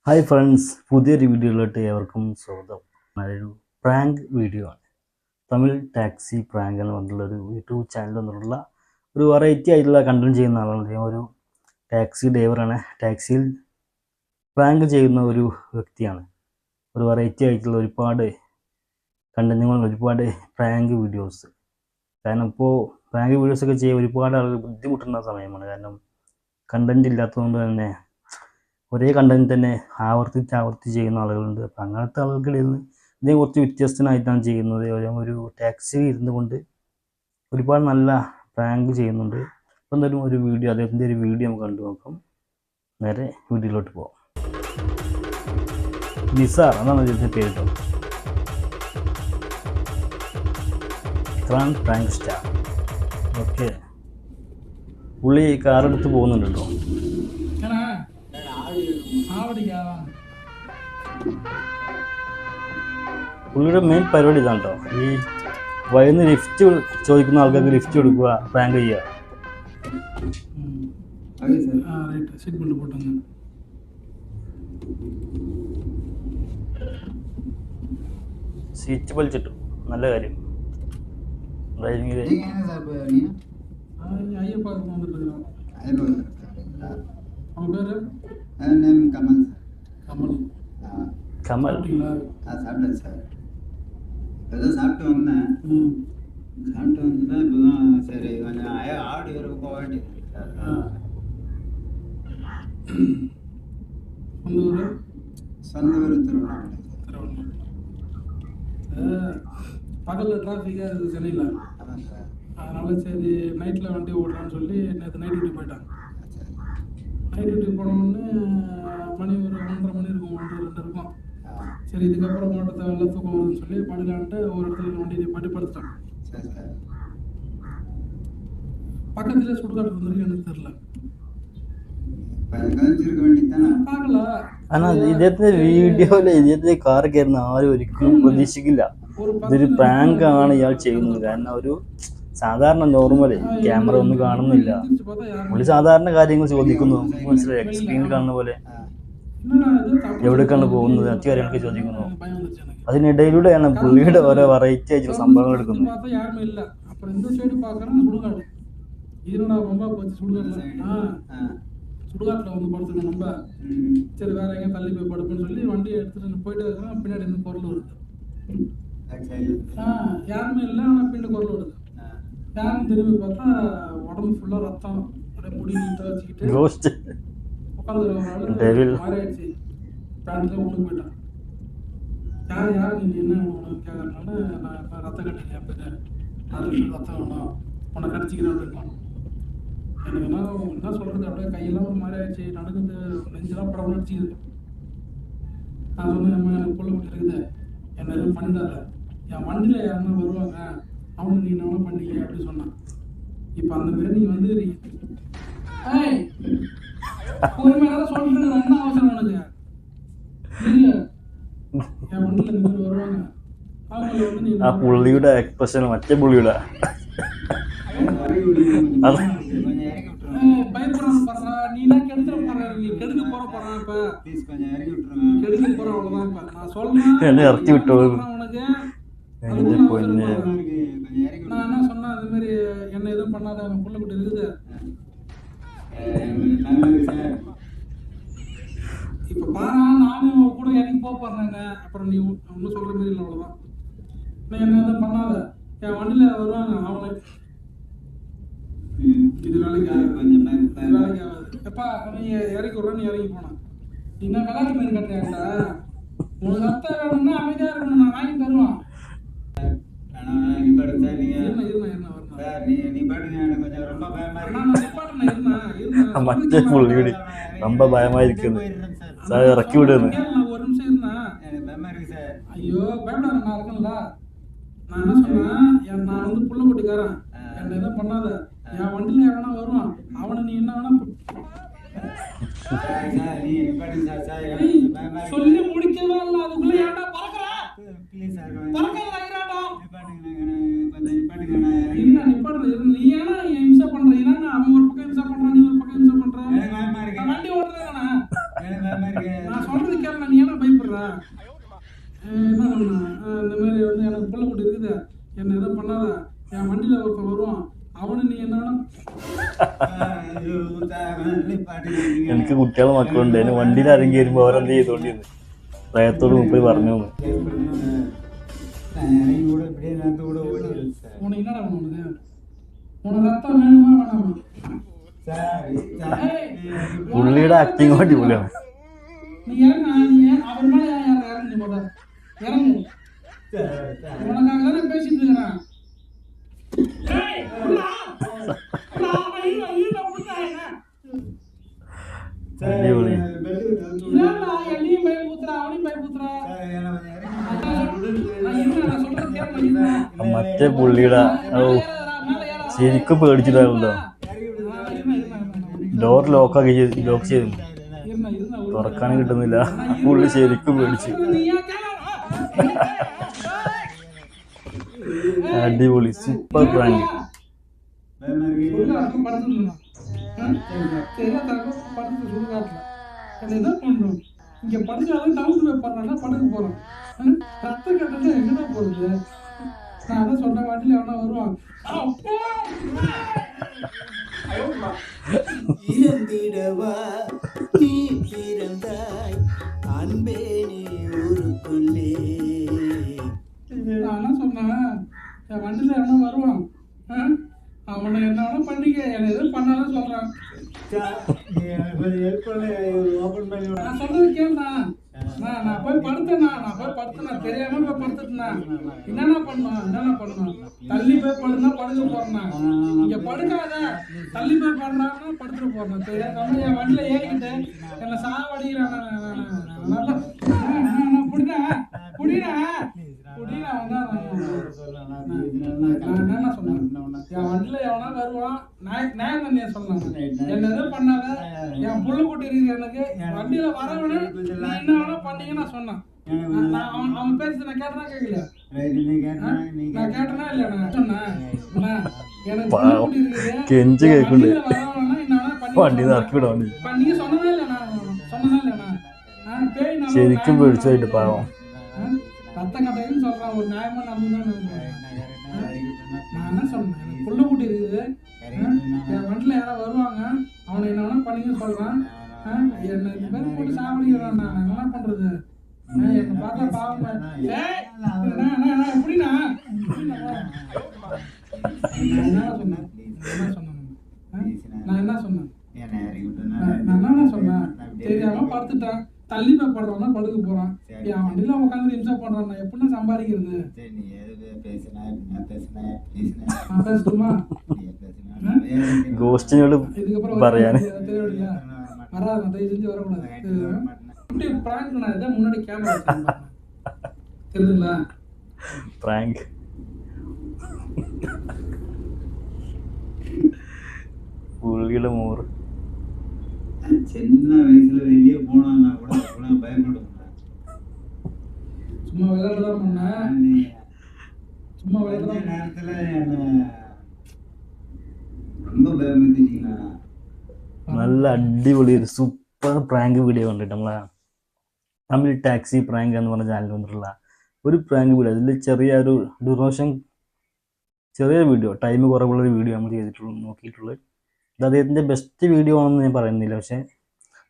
Hi friends, പുതിയൊരു വീഡിയോയിലോട്ട് ഏവർക്കും സ്വാഗതം. നല്ലൊരു പ്രാങ്ക് വീഡിയോ ആണ്. തമിഴ് ടാക്സി പ്രാങ്ക് എന്ന് പറഞ്ഞിട്ടുള്ള ഒരു യൂട്യൂബ് ചാനൽ എന്നുള്ള ഒരു വെറൈറ്റി ആയിട്ടുള്ള കണ്ടന്റ് ചെയ്യുന്ന ആളാണ്. അദ്ദേഹം ഒരു ടാക്സി ഡ്രൈവറാണ്. ടാക്സിയിൽ പ്രാങ്ക് ചെയ്യുന്ന ഒരു വ്യക്തിയാണ്. ഒരു വെറൈറ്റി ആയിട്ടുള്ള ഒരുപാട് കണ്ടന്റുകൾ, ഒരുപാട് പ്രാങ്ക് വീഡിയോസ്. കാരണം ഇപ്പോൾ പ്രാങ്ക് വീഡിയോസൊക്കെ ചെയ്യാൻ ഒരുപാട് ആളുകൾ ബുദ്ധിമുട്ടുന്ന സമയമാണ്. കാരണം കണ്ടന്റ് ഇല്ലാത്തതുകൊണ്ട് തന്നെ ഒരേ കണ്ടന്റ് തന്നെ ആവർത്തിച്ച് ചെയ്യുന്ന ആളുകളുണ്ട്. അപ്പം അങ്ങനത്തെ ആളുകൾക്കിടയിൽ നിന്ന് ഇതേ കുറച്ച് വ്യത്യസ്തനായിട്ടാണ് ചെയ്യുന്നത്. ഒരു ടാക്സിയിൽ ഇരുന്നു കൊണ്ട് ഒരുപാട് നല്ല പ്രാങ്ക് ചെയ്യുന്നുണ്ട്. അപ്പം എന്തായാലും ഒരു വീഡിയോ, അദ്ദേഹത്തിൻ്റെ ഒരു വീഡിയോ നമുക്ക് കണ്ടു നോക്കാം. നേരെ വീഡിയോയിലോട്ട് പോകാം. നിസാർ അതാണ് അദ്ദേഹത്തിൻ്റെ പേര് കേട്ടോ. Prank star. ഓക്കെ, പുള്ളി കാറെടുത്ത് പോകുന്നുണ്ട് കേട്ടോ. പുള്ളിയുടെ മെയിൻ പരിപാടി ഇതാണ് കേട്ടോ. ഈ വഴിന്ന് ലിഫ്റ്റ് ചോദിക്കുന്ന ആൾക്കാർക്ക് ലിഫ്റ്റ് കൊടുക്കുക, പ്രാങ്ക് ചെയ്യുക. സീറ്റ് വലിച്ചിട്ടു, നല്ല കാര്യം. கமல் சாப்பிட்டேன் சார். ஏதோ சாப்பிட்டு வந்தேன். சாப்பிட்டு வந்துட்டு இப்போ தான் சரி கொஞ்சம் ஆடு வரைக்கும் போக வேண்டியது சார். சொந்த ஊர் திருவண்ணாமலை. பகலில் டிராஃபிக்காக இருக்குது சென்னையில். அதான் சார். அதனால் சரி நைட்டில் வண்டி ஓடுறான்னு சொல்லி நேற்று நைட் டியூட்டி போயிட்டாங்க. நைட் டியூட்டி போனோடனே மணி ஒரு 1:30 மணி இருக்கும், 1:30 இருக்கும். சரி இதுக்கப்புறம் ஓட்டத்தை வெள்ள தூக்கம் வருதுன்னு சொல்லி படுலான்ட்டு ஒரு இடத்துல வண்டி பாட்டி படுத்துட்டான். பக்கத்துல சுடுகாட்டு வந்துருக்கு, எனக்கு தெரியல. பார்க்கல. ஆனால் ഇദ്ദേഹത്തിൻ്റെ വീഡിയോയിൽ ഇദ്ദേഹത്തിൻ്റെ കാർ കയറുന്ന ആരും ഒരിക്കലും പ്രതീക്ഷിക്കില്ല ഇതൊരു പ്രാങ്ക് ആണ് ഇയാൾ ചെയ്യുന്നത്. കാരണം ഒരു സാധാരണ നോർമൽ ക്യാമറ ഒന്നും കാണുന്നില്ല. പുള്ളി സാധാരണ കാര്യങ്ങൾ ചോദിക്കുന്നു, മനസ്സിലായി, സ്ക്രീനിൽ കാണുന്ന പോലെ എവിടേക്കാണ് പോകുന്നത്, മറ്റു കാര്യങ്ങളൊക്കെ ചോദിക്കുന്നു. അതിനിടയിലൂടെയാണ് പുള്ളിയുടെ ഓരോ വെറൈറ്റി ആയിട്ടുള്ള സംഭവങ്ങൾ എടുക്കുന്നത്. சுடுகாட்டில் வந்து படுத்துக்கணும் நம்ம. சரி வேற எங்கேயும் தள்ளி போய் படுப்புன்னு சொல்லி வண்டியை எடுத்துட்டு போயிட்டு இருக்கிறோம். பின்னாடி இருந்து குரல் வருது. யாருமே இல்லை, ஆனால் பின்னாடி குரல் வருது. யாரும் திரும்பி பார்த்தா உடம்பு ஃபுல்லாக ரத்தம், அப்படியே முடி நீட்டாக வச்சுக்கிட்டு உட்காந்துருக்க மாதிரி ஆயிடுச்சு. பேண்ட்ல உனக்கு போயிட்டான். யார் நீ என்ன உனக்கு கேட்கறதுனால நான் இப்போ ரத்தம் கட்டிங்க அப்படின்னு 4 லிட்டர் ரத்தம் வேணும், உன்னை கடிச்சிக்கிறேன் அப்படின்லாம். எனக்கு என்ன சொல்கிறது, அப்படியே கையெல்லாம் ஒரு மாதிரி ஆயிடுச்சு, நடக்குது, நெஞ்செல்லாம் படம் அடிச்சுது. நான் சொன்னேன், அம்மா எனக்கு பொண்ணு குட்டி இருக்குது, என்ன எதுவும் பண்ணிடாத, என் வண்டியில் யாருன்னா வருவாங்க, அவனுக்கு நீ என்ன பண்ணிக்க அப்படின்னு சொன்னான். இப்போ அந்த மாரி நீ வந்து பொறுமையாக சொல்லிட்டு என்ன அவசரம் உனக்கு இல்லை, என் வண்டியில் இந்த மாதிரி வருவாங்க, அவங்கள வந்து நீ ആ പുള്ളിയുടെ എക്സ്പ്രഷൻ മറ്റേ പുള്ളിയുടെ பயப்படுறான்னு பாருங்க. நீனா கெடுத்துற போற, நீ கெடுக்க போறான். இப்ப ப்ளீஸ் கொஞ்சம் இறக்கி விட்டுருங்க. கெடுக்க போற அவ்வளவுதான். இப்ப நான் சொல்றேன், എന്നെ ഇറക്കി വിട്ടു. உனக்கு പൊന്നെ நான் என்ன சொன்னேன், அது மாதிரி என்ன எதுவும் பண்ணாத, அவன் புள்ள குட்டி இருக்குது. இப்ப பாரு, நானும் கூட இறங்கி போறேன். அப்புறம் நீ ஒன்னும் சொல்ற மாதிரி இல்லை, அவ்வளவுதான். நான் என்ன எதுவும் பண்ணாத, என் வண்டியில வருவாங்க, அவனை இது வேலைக்கு ஆகாது. எப்பா நீ இறக்கி விட்ற, நீ இறங்கி போனான். நீ என்ன விளையாட்டு மாதிரி கட்டுறேன்டா. உனக்கு ரத்தம் வேணும்னா அமைதியாக இருக்கணும், நான் வாங்கி தருவான். മറ്റേ പുള്ളിയുടെ ரொம்ப பயமா இருக்குது சார், இறக்கி விடுன்னு. ஒரு நிமிஷம் இருந்தேன். ஐயோ பயப்படாத, நான் இருக்கேன்ல. நான் என்ன சொன்னேன், நான் வந்து புள்ள குட்டிக்காரன், என்ன எதுவும் பண்ணாத, என் வண்டியில் எவனா வருவான், அவனை நீ என்ன வேணா சொல்லி முடிக்கவே இல்லை. அதுக்குள்ள ஏன்டா பறக்குற? என்ன நிப்பாடுறது? நீ ஏன்னா இம்சை பண்றீங்கன்னா, அவன் ஒரு பக்கம் இம்சை பண்றான், நீ ஒரு பக்கம் இம்சை பண்ற. வண்டி ஓட்டுறேன் நான் சொல்றது கேட்கல, நீ ஏன்னா பயப்படுற? என்ன சொன்ன? இந்த மாதிரி வந்து எனக்கு பிள்ளை குட்டி இருக்குது, என்ன எதுவும் பண்ணாத, என் வண்டியில் ஒருத்தன் வருவான், அவனு நீ என்னன்னா എനിക്ക് കുട്ടികളും മക്കളുണ്ട്. അതിന് വണ്ടിയിൽ ആരെങ്കിലും കയറുമ്പോൾ അവരെന്ത് ചെയ്തോണ്ടിരുന്നു പ്രയത്തോട് മുപ്പത് പറഞ്ഞു. உனக்கு என்னடா பண்ணுது? உனக்கு ரத்தம் வேணுமா வேணாமா? പുള്ളിയുടെ ആക്ടിങ് അടിപൊളിയാണ്. நீ இறங்க, நீ அவர் மேலே இறங்கு, போத இறங்கு. உனக்காக தானே பேசிட்டு இருக்கிறேன். അടിപൊളി. என்னையும் பயமுத்துறா, அவனையும் பயமுத்துறா. நான் சொல்றது கேட்க മറ്റേ പുള്ളിയുടെ ശരിക്കും പേടിച്ചിട്ടാണല്ലോ. ഡോർ ലോക്ക് ചെയ്തു, തുറക്കാനും കിട്ടുന്നില്ല. പുള്ളി ശരിക്കും പേടിച്ചു. അടിപൊളി, സൂപ്പർ പ്രാങ്ക്. இங்க படுக்காதான் டவுன் போய் படுக்க போறோம். ரத்த கட்டணம் எங்கடா போகுது? நான் அதான் சொன்ன வாட்டில எவனா வருவான். இறந்திடவா நீ பிறந்தாய் அன்பே நீ ஊருக்குள்ளே. நான் என்ன சொன்னேன், என் வண்டியில எவனா வருவான், அவனை என்ன வேணா பண்ணிக்க, என்ன எதுவும் பண்ணாலும் சொல்றான். நான் சொல்றது கேளுண்ணா. நான் போய் படுத்தேண்ணா, தெரியாம போய் படுத்துட்டேண்ணா. என்னென்ன பண்ணணும் தள்ளி போய் படுனா படுக்க போறேண்ணா. இங்க படுக்காத, தள்ளி போய் படுறான்னா படுத்துட்டு போறேன். தெரியாம என் வண்டியில ஏறிக்கிட்டு என்ன சாவடிக்கிறான். என்ன சொன்னேன், என் வண்டியில எவனா வருவான், நான் தண்ணிய சொன்னான், என்ன எதுவும் பண்ணாத, என் புள்ள குட்டி இருக்கு, எனக்கு வண்டியில வரவனு நீ என்ன வேணா பண்ணீங்க நான் சொன்னேன். அவன் பேசுறது நான் கேட்டனா கேட்கல, நான் கேட்டனா இல்லையா சொன்னேன். எனக்கு புள்ள குட்டி இருக்குது, வண்டியில வரவனா என்ன பண்ணி நீங்க சொன்னதே இல்லைண்ணா, பேய் நான் ശരിക്കും പേടിച്ചായിട്ട് പാവം. ரத்தம் கட்டைன்னு சொல்றான், ஒரு நியாயமா நம்புதான். நான் என்ன சொன்னேன், எனக்கு புள்ள குட்டி இருக்குது, என் வண்டியில யாராவது வருவாங்க, அவனை என்ன வேணா பண்ணிங்க சொல்றான். என்ன இந்த மாதிரி போட்டு சாப்பிடுகிறான், நான் என்ன பண்றது? என்ன பார்த்தா பாவம். எப்படின்னா நான் என்ன சொன்னேன் தெரியாம படுத்துட்டான், தள்ளி போய் படுறோம்னா படுக்க போறான். என் வண்டியில உட்காந்து இம்சா பண்றான், நான் எப்படின்னா சம்பாதிக்கிறது? பேசட்டுமா? ഗോസ്റ്റിനോട് പറയാൻ தெரியல, வராது, தயவு செஞ்சு வரக்கூடாது. பிராங்க் நான் இதான் முன்னாடி கேமரா தெரியுதுங்களா? പ്രാങ്ക്. പുള്ളിയുടെ മോറ് சின்ன வயசுல வெளியே போனா கூட பயப்படுவேன். சும்மா விளையாடலாம் பண்ணேன், சும்மா விளையாடலாம் நேரத்துல என்ன ரொம்ப பயமுறுத்திட்டீங்களா? നല്ല അടിപൊളി ഒരു സൂപ്പർ പ്രാങ്ക് വീഡിയോ കണ്ടിട്ട് നമ്മളെ തമിഴ് ടാക്സി പ്രാങ്ക് എന്ന് പറഞ്ഞ ചാനൽ വന്നിട്ടുള്ള ഒരു പ്രാങ്ക് വീഡിയോ. അതിൽ ചെറിയൊരു ഡ്യൂറേഷൻ, ചെറിയ വീഡിയോ, ടൈം കുറവുള്ളൊരു വീഡിയോ നമ്മൾ നോക്കിയിട്ടുള്ളത്. ഇത് അദ്ദേഹത്തിൻ്റെ ബെസ്റ്റ് വീഡിയോ ആണെന്ന് ഞാൻ പറയുന്നില്ല, പക്ഷേ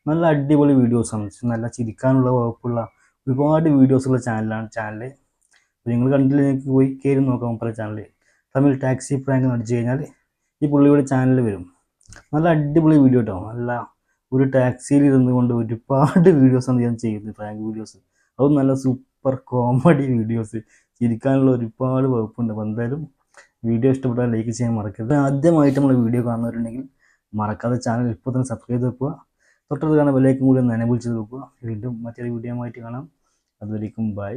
നല്ല അടിപൊളി വീഡിയോസാണ്. നല്ല ചിരിക്കാനുള്ള വകുപ്പുള്ള ഒരുപാട് വീഡിയോസുള്ള ചാനലാണ് ചാനൽ. നിങ്ങൾ കണ്ടില്ല, നിങ്ങൾക്ക് പോയി കയറി നോക്കാം പല ചാനൽ. തമിഴ് ടാക്സി പ്രാങ്ക് അടിച്ചു കഴിഞ്ഞാൽ ഈ പുള്ളിയുടെ ചാനൽ വരും. നല്ല അടിപൊളി വീഡിയോ കേട്ടോ. നല്ല ഒരു ടാക്സിയിൽ ഇരുന്നു കൊണ്ട് ഒരുപാട് വീഡിയോസാണ് ഞാൻ ചെയ്യുന്നത്, പ്രാങ്ക് വീഡിയോസ്. അതും നല്ല സൂപ്പർ കോമഡി വീഡിയോസ്, ചിരിക്കാനുള്ള ഒരുപാട് വകുപ്പുണ്ട്. അപ്പോൾ എന്തായാലും വീഡിയോ ഇഷ്ടപ്പെട്ടാൽ ലൈക്ക് ചെയ്യാൻ മറക്കരുത്. ആദ്യമായിട്ട് നമ്മൾ വീഡിയോ കാണുന്നവരുണ്ടെങ്കിൽ മറക്കാതെ ചാനൽ ഇപ്പോൾ തന്നെ സബ്സ്ക്രൈബ് ചെയ്ത് വെക്കുക. തൊട്ടടുത്ത് കാണാൻ ബെല്ലൈക്കൺ കൂടി ഒന്ന് എനേബിൾ ചെയ്ത് വെക്കുക. വീണ്ടും മറ്റൊരു വീഡിയോ ആയിട്ട് കാണാം. അതുവരേക്കും ബൈ.